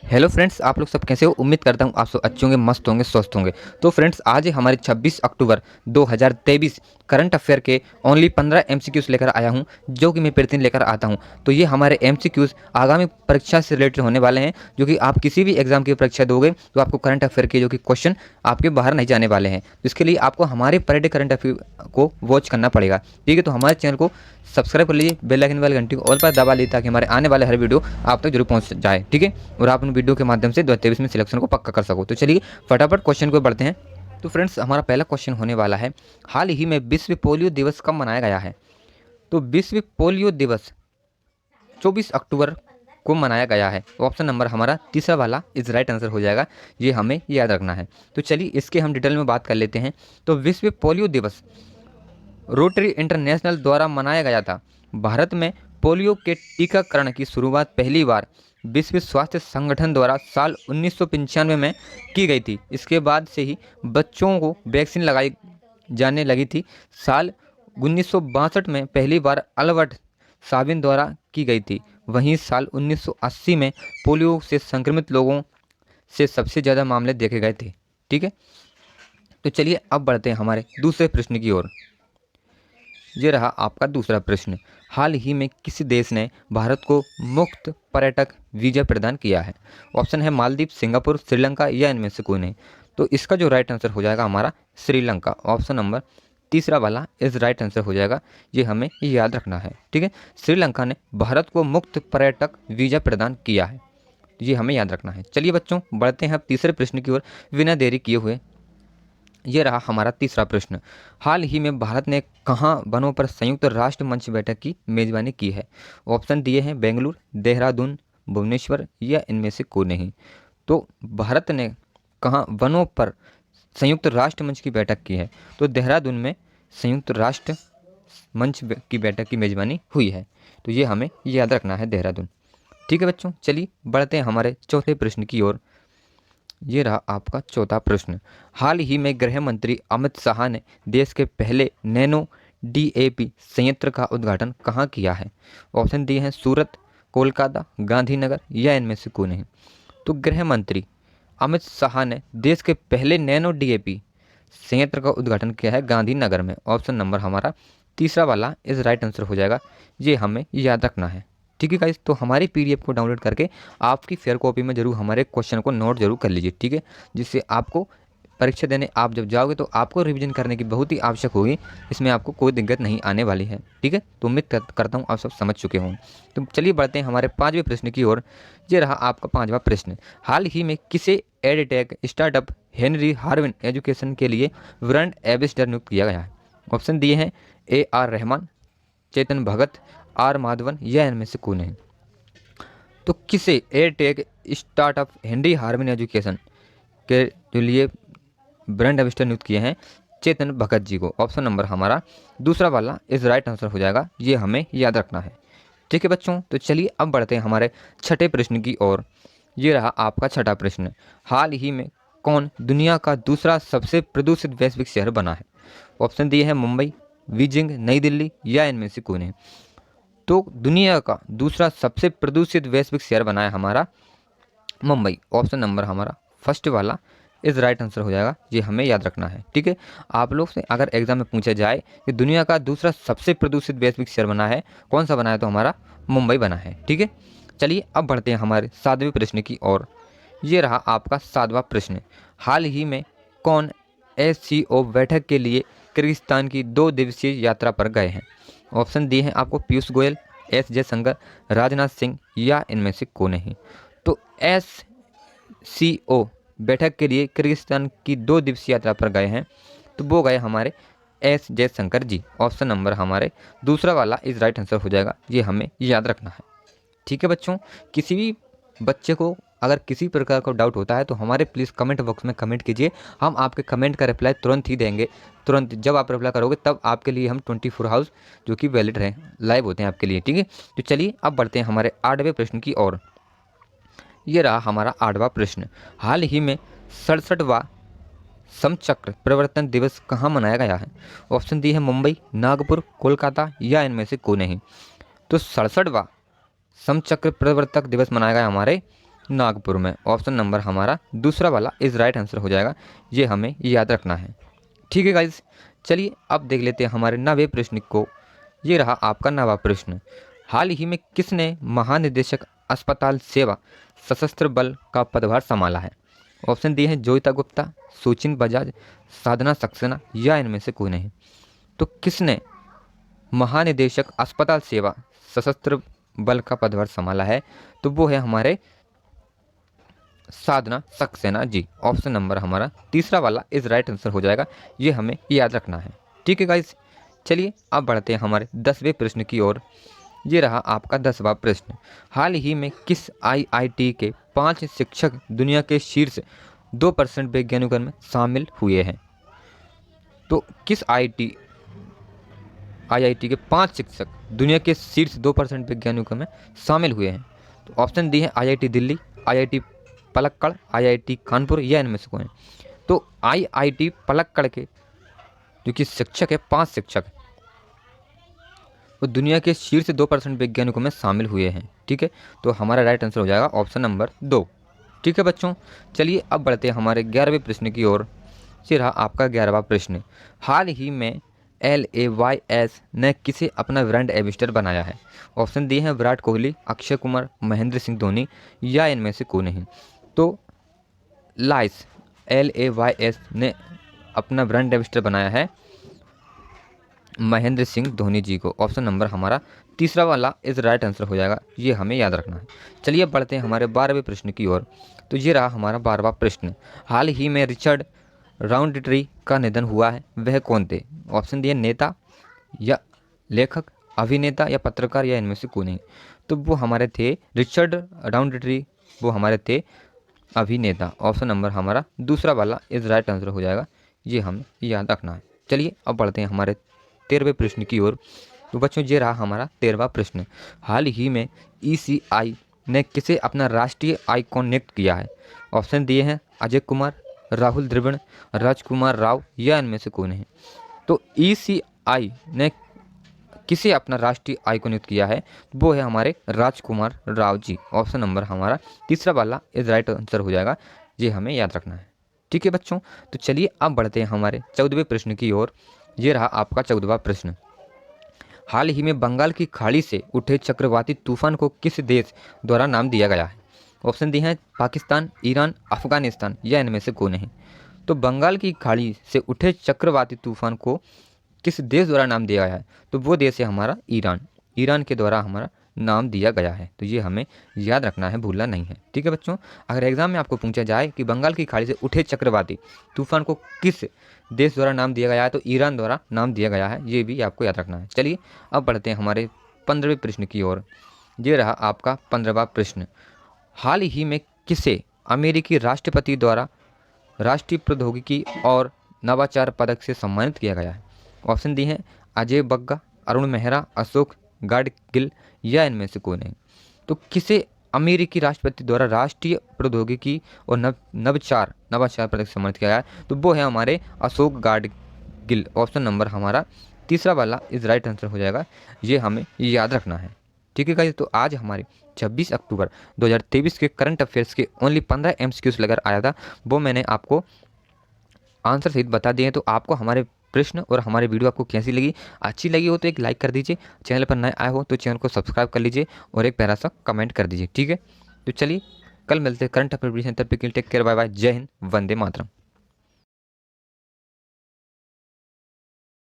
Hello friends, आप लोग सब कैसे हो। उम्मीद करता हूँ आप सब अच्छे होंगे, मस्त होंगे, स्वस्थ होंगे। तो फ्रेंड्स, आज है हमारे 26 अक्टूबर 2023 करंट अफेयर के ओनली 15 एमसीक्यूज लेकर आया हूँ, जो कि मैं प्रतिदिन लेकर आता हूँ। तो ये हमारे एमसीक्यूज आगामी परीक्षा से रिलेटेड होने वाले हैं, जो कि आप किसी भी एग्जाम की परीक्षा दोगे तो आपको करंट अफेयर के जो कि क्वेश्चन आपके बाहर नहीं जाने वाले हैं। तो इसके लिए आपको हमारे पर डे करंट अफेयर को वॉच करना पड़ेगा। ठीक है, तो हमारे चैनल को सब्सक्राइब कर लीजिए, बेल आइकन वाली घंटी को ऑल पर दबा लीजिए, ताकि हमारे आने वाले हर वीडियो आप तक जरूर पहुंच जाए। ठीक है, और आप उन वीडियो के माध्यम से 2023 में सिलेक्शन को पक्का कर सको। तो चलिए फटाफट क्वेश्चन को बढ़ते हैं। तो फ्रेंड्स, हमारा पहला क्वेश्चन होने वाला है, हाल ही में विश्व पोलियो दिवस कब मनाया गया है। तो विश्व पोलियो दिवस 24 अक्टूबर को मनाया गया है। ऑप्शन नंबर हमारा तीसरा वाला इस राइट आंसर हो जाएगा, ये हमें याद रखना है। तो चलिए इसके हम डिटेल में बात कर लेते हैं। तो विश्व पोलियो दिवस रोटरी इंटरनेशनल द्वारा मनाया गया था। भारत में पोलियो के टीकाकरण की शुरुआत पहली बार विश्व स्वास्थ्य संगठन द्वारा साल 1995 में की गई थी। इसके बाद से ही बच्चों को वैक्सीन लगाई जाने लगी थी। साल 1962 में पहली बार अल्बर्ट साबिन द्वारा की गई थी। वहीं साल 1980 में पोलियो से संक्रमित लोगों से सबसे ज़्यादा मामले देखे गए थे। ठीक है, तो चलिए अब बढ़ते हैं हमारे दूसरे प्रश्न की ओर। ये रहा आपका दूसरा प्रश्न, हाल ही में किस देश ने भारत को मुफ्त पर्यटक वीज़ा प्रदान किया है। ऑप्शन है मालदीव, सिंगापुर, श्रीलंका या इनमें से कोई नहीं। तो इसका जो राइट आंसर हो जाएगा हमारा श्रीलंका। ऑप्शन नंबर तीसरा वाला इस राइट आंसर हो जाएगा, ये हमें याद रखना है। ठीक है, श्रीलंका ने भारत को मुफ्त पर्यटक वीज़ा प्रदान किया है, ये हमें याद रखना है। चलिए बच्चों, बढ़ते हैं अब तीसरे प्रश्न की ओर बिना देरी किए हुए। ये रहा हमारा तीसरा प्रश्न, हाल ही में भारत ने कहाँ वनों पर संयुक्त राष्ट्र मंच बैठक की मेजबानी की है। ऑप्शन दिए हैं बेंगलुरु, देहरादून, भुवनेश्वर या इनमें से कोई नहीं। तो भारत ने कहाँ वनों पर संयुक्त राष्ट्र मंच की बैठक की है। तो देहरादून में संयुक्त राष्ट्र मंच की बैठक की मेजबानी हुई है, तो ये हमें याद रखना है, देहरादून। ठीक है बच्चों, चलिए बढ़ते हैं हमारे चौथे प्रश्न की ओर। ये रहा आपका चौथा प्रश्न, हाल ही में गृह मंत्री अमित शाह ने देश के पहले नैनो डीएपी संयंत्र का उद्घाटन कहाँ किया है। ऑप्शन दिए हैं सूरत, कोलकाता, गांधीनगर या इनमें से कोई नहीं। तो गृह मंत्री अमित शाह ने देश के पहले नैनो डीएपी संयंत्र का उद्घाटन किया है गांधीनगर में। ऑप्शन नंबर हमारा तीसरा वाला इस राइट आंसर हो जाएगा, ये हमें याद रखना है। ठीक है गाइस, तो हमारी पीडीएफ को डाउनलोड करके आपकी फेयर कॉपी में जरूर हमारे क्वेश्चन को नोट जरूर कर लीजिए। ठीक है, जिससे आपको परीक्षा देने आप जब जाओगे तो आपको रिवीजन करने की बहुत ही आवश्यक होगी, इसमें आपको कोई दिक्कत नहीं आने वाली है। ठीक है, तो उम्मीद करता हूँ आप सब समझ चुके हों। तो चलिए बढ़ते हैं हमारे पाँचवें प्रश्न की ओर। ये रहा आपका पाँचवा प्रश्न, हाल ही में किसे edtech startup Henry Harvin education के लिए ब्रांड एम्बेसडर नियुक्त किया गया है। ऑप्शन दिए हैं AR रहमान, चेतन भगत, R माधवन या इनमें से कोई नहीं। तो किसे Airtech startup Henry Harvin education के जो लिए ब्रांड एम्बेसडर नियुक्त किए हैं चेतन भगत जी को। ऑप्शन नंबर हमारा दूसरा वाला इस राइट आंसर हो जाएगा, ये हमें याद रखना है। ठीक है बच्चों, तो चलिए अब बढ़ते हैं हमारे छठे प्रश्न की ओर। ये रहा आपका छठा प्रश्न, हाल ही में कौन दुनिया का दूसरा सबसे प्रदूषित वैश्विक शहर बना है। ऑप्शन दिए हैं मुंबई, बीजिंग, नई दिल्ली या इनमें से कोई नहीं। तो दुनिया का दूसरा सबसे प्रदूषित वैश्विक शहर बना है हमारा मुंबई। ऑप्शन नंबर हमारा फर्स्ट वाला इस राइट आंसर हो जाएगा, ये हमें याद रखना है। ठीक है, आप लोग से अगर एग्जाम में पूछा जाए कि दुनिया का दूसरा सबसे प्रदूषित वैश्विक शहर बना है, कौन सा बना है, तो हमारा मुंबई बना है। ठीक है, चलिए अब बढ़ते हैं हमारे सातवें प्रश्न की ओर। ये रहा आपका सातवां प्रश्न, हाल ही में कौन SCO बैठक के लिए किर्गिस्तान की 2 दिवसीय यात्रा पर गए हैं। ऑप्शन दिए हैं आपको पीयूष गोयल, S जयशंकर, राजनाथ सिंह या इनमें से कोई नहीं। तो SCO बैठक के लिए किर्गिस्तान की 2 दिवसीय यात्रा पर गए हैं, तो वो गए हमारे S जयशंकर जी। ऑप्शन नंबर हमारे दूसरा वाला इस राइट आंसर हो जाएगा, ये हमें याद रखना है। ठीक है बच्चों, किसी भी बच्चे को अगर किसी प्रकार का डाउट होता है तो हमारे प्लीज़ कमेंट बॉक्स में कमेंट कीजिए, हम आपके कमेंट का रिप्लाई तुरंत ही देंगे। तुरंत जब आप रिप्लाई करोगे तब आपके लिए हम 24 हाउस जो कि वैलिड रहे लाइव होते हैं आपके लिए। ठीक है, तो चलिए अब बढ़ते हैं हमारे 8वें प्रश्न की ओर। ये रहा हमारा 8वां प्रश्न, हाल ही में 67वां समचक्र प्रवर्तन दिवस कहाँ मनाया गया है। ऑप्शन दी है मुंबई, नागपुर, कोलकाता या इनमें से कोई नहीं। तो 67वां समचक्र प्रवर्तक दिवस मनाया गया हमारे नागपुर में। ऑप्शन नंबर हमारा दूसरा वाला इज राइट आंसर हो जाएगा, ये हमें याद रखना है। ठीक है गाइज, चलिए अब देख लेते हैं हमारे 9वें प्रश्न को। ये रहा आपका 9वां प्रश्न। हाल ही में किसने महानिदेशक अस्पताल सेवा सशस्त्र बल का पदभार संभाला है? ऑप्शन दिए हैं जोयिता गुप्ता, सुचिन बजाज, साधना सक्सेना या इनमें से कोई नहीं। तो किसने महानिदेशक अस्पताल सेवा सशस्त्र बल का पदभार संभाला है? तो वो है हमारे साधना सक्सेना जी। ऑप्शन नंबर हमारा तीसरा वाला इज राइट आंसर हो जाएगा, ये हमें याद रखना है। ठीक है गाइस, चलिए अब बढ़ते हैं हमारे 10वें प्रश्न की ओर। ये रहा आपका 10वां प्रश्न। हाल ही में किस आईआईटी के 5 शिक्षक दुनिया के शीर्ष 2% वैज्ञानिकों में शामिल हुए हैं? तो किस आईआईटी के 5 शिक्षक दुनिया के शीर्ष 2% वैज्ञानिकों में शामिल हुए हैं? तो ऑप्शन दिए हैं IIT Delhi, IIT Palakkad, IIT Kanpur या इनमें से कोई नहीं। तो आईआईटी पलक्कड़ के जो कि शिक्षक है, 5 शिक्षक, वो दुनिया के शीर्ष 2% वैज्ञानिकों में शामिल हुए हैं। ठीक है, तो हमारा राइट आंसर हो जाएगा ऑप्शन नंबर 2। ठीक है बच्चों, चलिए अब बढ़ते हैं हमारे 11वें प्रश्न की ओर। ये रहा आपका 11वां प्रश्न। हाल ही में LAYS ने किसे अपना ब्रांड एम्बेसडर बनाया है? ऑप्शन दिए हैं विराट कोहली, अक्षय कुमार, महेंद्र सिंह धोनी या इनमें से कोई नहीं। तो LAYS ने अपना ब्रांड एम्बेसडर बनाया है महेंद्र सिंह धोनी जी को। ऑप्शन नंबर हमारा तीसरा वाला इस राइट आंसर हो जाएगा, ये हमें याद रखना है। चलिए बढ़ते हैं हमारे 12वें प्रश्न की ओर। तो ये रहा हमारा 12वां प्रश्न। हाल ही में रिचर्ड राउंडट्री का निधन हुआ है, वह कौन थे? ऑप्शन दिए नेता या लेखक, अभिनेता या पत्रकार या इनमें से कोई नहीं। तो वो हमारे थे रिचर्ड राउंडट्री, वो हमारे थे अभिनेता। ऑप्शन नंबर हमारा दूसरा वाला इज राइट आंसर हो जाएगा, ये हमें याद रखना है। चलिए अब बढ़ते हैं हमारे 13वें प्रश्न की ओर। तो बच्चों ये रहा हमारा 13वां प्रश्न। हाल ही में ECI ने किसे अपना राष्ट्रीय आइकॉन नियुक्त किया है? ऑप्शन दिए हैं अजय कुमार, राहुल द्रविड़, राजकुमार राव या इनमें से कोई नहीं। तो ECI ने किसे अपना राष्ट्रीय आइकॉन नियुक्त किया है? वो है हमारे राजकुमार राव जी। ऑप्शन नंबर हमारा तीसरा वाला इज राइट आंसर हो जाएगा, ये हमें याद रखना है। ठीक है बच्चों, तो चलिए अब बढ़ते हैं हमारे 14वें प्रश्न की ओर। ये रहा आपका 14वां प्रश्न। हाल ही में बंगाल की खाड़ी से उठे चक्रवाती तूफान को किस देश द्वारा नाम दिया गया है? ऑप्शन दिए हैं पाकिस्तान, ईरान, अफगानिस्तान या इनमें से कोई नहीं। तो बंगाल की खाड़ी से उठे चक्रवाती तूफान को किस देश द्वारा नाम दिया गया है? तो वो देश है हमारा ईरान। ईरान के द्वारा हमारा नाम दिया गया है, तो ये हमें याद रखना है, भूलना नहीं है। ठीक है बच्चों, अगर एग्जाम में आपको पूछा जाए कि बंगाल की खाड़ी से उठे चक्रवाती तूफान को किस देश द्वारा नाम दिया गया है, तो ईरान द्वारा नाम दिया गया है, ये भी आपको याद रखना है। चलिए अब बढ़ते हैं हमारे 15वें प्रश्न की ओर। ये रहा आपका 15वां प्रश्न। हाल ही में किसे अमेरिकी राष्ट्रपति द्वारा राष्ट्रीय प्रौद्योगिकी और नवाचार पदक से सम्मानित किया गया है? ऑप्शन दिए हैं अजय बग्गा, अरुण मेहरा, अशोक गाडगिल या इनमें से कोई नहीं। तो किसे अमेरिकी राष्ट्रपति द्वारा राष्ट्रीय प्रौद्योगिकी और नवाचार पदक से सम्मानित किया गया है? तो वो है हमारे अशोक गाडगिल। ऑप्शन नंबर हमारा तीसरा वाला इज राइट आंसर हो जाएगा, ये हमें याद रखना है। ठीक है गाइस, तो आज हमारे 26 अक्टूबर 2023 के करंट अफेयर्स के ओनली 15 MCQs लेकर आया था, वो मैंने आपको आंसर सहित बता दिए हैं। तो आपको हमारे प्रश्न और हमारी वीडियो आपको कैसी लगी? अच्छी लगी हो तो एक लाइक कर दीजिए, चैनल पर नए आए हो तो चैनल को सब्सक्राइब कर लीजिए और एक प्यारा सा कमेंट कर दीजिए। ठीक है, तो चलिए कल मिलते हैं करंट अफेयर। तब तक के लिए टेक केयर, बाय बाय, जय हिंद, वंदे मातरम।